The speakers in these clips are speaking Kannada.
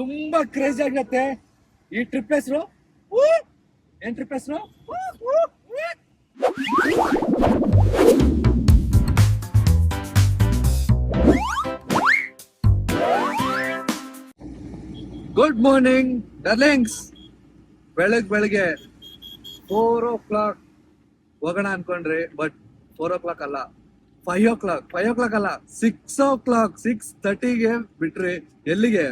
ತುಂಬಾ ಕ್ರೇಜಿ ಆಗತ್ತೆ ಈ ಟ್ರಿಪ್ ಹೆಸರು. ಏನ್ ಟ್ರಿಪ್ ಹೆಸರು? Good morning darlings. ಬೆಳಗ್ಗೆ 4 o'clock ಹೋಗೋಣ ಅನ್ಕೊಂಡ್ರಿ, ಬಟ್ 4 o'clock ಅಲ್ಲ, 5 o'clock ಅಲ್ಲ, 6 o'clock, 6:30ಗೆ ಬಿಟ್ರಿ. ಎಲ್ಲಿಗೆ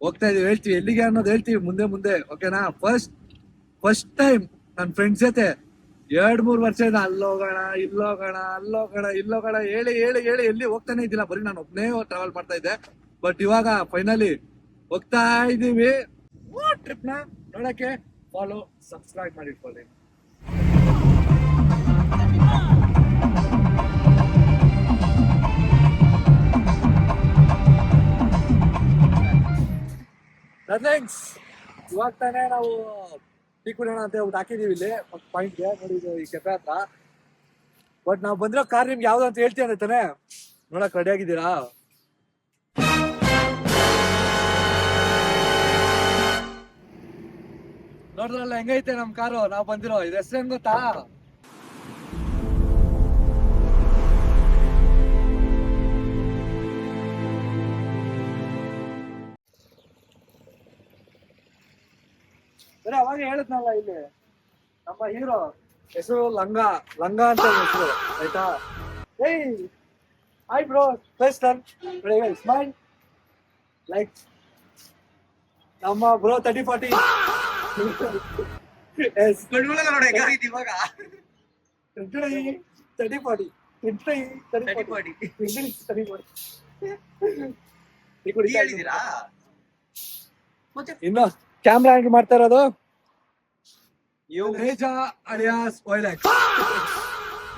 ಹೋಗ್ತಾ ಇದೀವಿ ಹೇಳ್ತೀವಿ, ಎಲ್ಲಿಗೆ ಅನ್ನೋದು ಹೇಳ್ತೀವಿ ಮುಂದೆ. ಓಕೆನಾ? ಫಸ್ಟ್ ಟೈಮ್ ನನ್ನ ಫ್ರೆಂಡ್ಸ್ ಜೊತೆ 2-3 ವರ್ಷದಿಂದ ಅಲ್ಲೋಗೋಣ ಹೇಳಿ ಎಲ್ಲಿ ಹೋಗ್ತಾನೆ ಇದ್ದಿಲ್ಲ, ಬರೀ ನಾನು ಒಬ್ನೇ ಟ್ರಾವೆಲ್ ಮಾಡ್ತಾ ಇದ್ದೆ. ಬಟ್ ಇವಾಗ ಫೈನಲಿ ಹೋಗ್ತಾ ಇದೀವಿ ಟ್ರಿಪ್ ನ ನೋಡಕ್ಕೆ. ಫಾಲೋ, ಸಬ್ಸ್ಕ್ರೈಬ್ ಮಾಡಿ ಇಟ್ಕೊಳ್ಳಿ. ಥ್ಯಾಂಕ್ಸ್. ಇವಾಗ ತಾನೇ ನಾವು ಟೀ ಕುಡಿಯೋಣ ಅಂತ ಹೇಳ್ಬಿಟ್ಟು ಹಾಕಿದೀವಿ ಇಲ್ಲಿ ಒಂದು ಪಾಯಿಂಟ್ಗೆ. ನೋಡಿ, ಇದು ಈ ಕೆಫೆ ಹತ್ರ. ಬಟ್ ನಾವು ಬಂದಿರೋ ಕಾರ್ ನಿಮ್ಗೆ ಯಾವ್ದು ಅಂತ ಹೇಳ್ತೀವಿ ಅಂದ್ರೆ ತಾನೆ ನೋಡಕ್ ರೆಡಿ ಆಗಿದ್ದೀರಾ? ನೋಡಿದ್ರಲ್ಲ ಹೆಂಗೈತೆ ನಮ್ ಕಾರು ನಾವು ಬಂದಿರೋ. ಇದು ಹೆಸರೇನ್ ಗೊತ್ತಾ? ಬರೀ ಅವಾಗ ಹೇಳಿದ್ನಲ್ಲ, ಇಲ್ಲಿ ನಮ್ಮ ಹೀರೋ ಹೆಸರು ಲಂಗ ಅಂತ ಹೆಸರು, ಆಯ್ತಾ? ಏಯ್ hi bro, first smile like ನಮ್ಮ ಬ್ರೋ 30-40. ಇವಾಗ 30-40 ಇನ್ನು ಕ್ಯಾಮ್ರಾ ಹ್ಯಾಂಗ್ ಮಾಡ್ತಾ ಇರೋದು ರೇಜಾ ಅಲಿಯಾಸ್ ವೈಲೆಕ್ಸ್.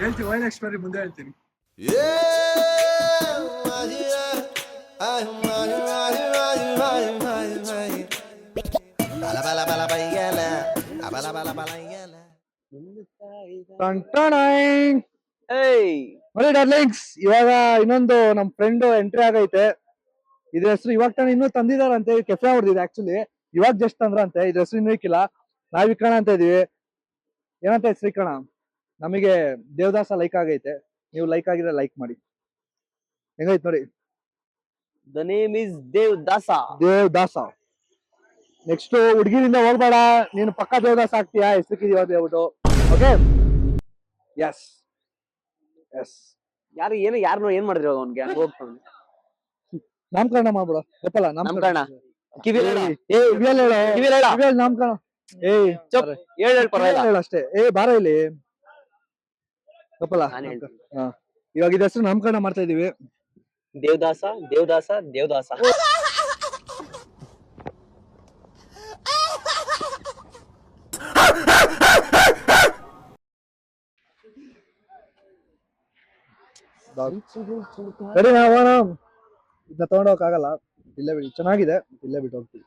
ಹೇಳ್ತೀನಿ ವೈಲೆಕ್ಸ್ ಸ್ಟೋರಿ ಮುಂದೆ ಹೇಳ್ತೀನಿ. ಡಾರ್ಲಿಂಗ್ಸ್, ಇವಾಗ ಇನ್ನೊಂದು ನಮ್ ಫ್ರೆಂಡ್ ಎಂಟ್ರಿ ಆಗೈತೆ. ಇದ್ರ ಹೆಸರು ಇವಾಗ ತಾನೆ ಇನ್ನೂ ತಂದಿದಾರಂತೆ, ಕೆಫೆ ಹೊಡೆದಿದೆ. ಆಕ್ಚುಲಿ ಇವಾಗ ಜಸ್ಟ್ ತಂದ್ರಂತೆ. ಇದ್ರ ಹೆಸರು ಇನ್ನೂ ಇಕ್ಕಿಲ್ಲ. ನಾವ್ ಇಕ್ಕಣ ಅಂತ ಇದೀವಿ. ಏನಂತ ಹೆಸರು ಇಕ್ಕಣ? ನಮಗೆ ದೇವದಾಸ ಲೈಕ್ ಆಗೈತೆ. ನೀವು ಲೈಕ್ ಆಗಿದ್ರೆ ಲೈಕ್ ಮಾಡಿ. ಹೆಂಗೈತ್ ನೋಡಿ. The name is Devadasa. Next ಹುಡುಗಿರಿಂದ ಹೋಗ್ಬೇಡ, ನೀನು ಪಕ್ಕ ದೇವದಾಸ ಆಗ್ತೀಯಾ ಹೆಸರಿಕಿದೀವ ಅಂತ ಹೇಳ್ಬಿಟ್ಟು. Okay, yes. ಯಾರು ಏನ್ ಮಾಡಿದ್ರಿ ಅವ್ನ್ಗೆ? ಹೋಗ್ತಾನೆ ನಾಮಕರಣ ಮಾಡ್ಬಿಡ. ಗೊತ್ತಲ್ಲ ನಾಮಕರಣ. ನಾಮಕರಣ. ಅಷ್ಟೇ. ಬಾರ ಇಲ್ಲಿ ಗೊತ್ತಲ್ಲ. ಇವಾಗ ಇದ ಹೆಸರು ನಾಮಕರಣ ಮಾಡ್ತಾ ಇದೀವಿ. ದೇವದಾಸ. ಸರಿ, ನಾವು ಇದನ್ನ ತಗೊಂಡೋಗಕ್ಕಾಗಲ್ಲ, ಇಲ್ಲೇ ಬಿಡಿ. ಚೆನ್ನಾಗಿದೆ, ಇಲ್ಲೇ ಬಿಟ್ಟು ಹೋಗ್ತೀವಿ.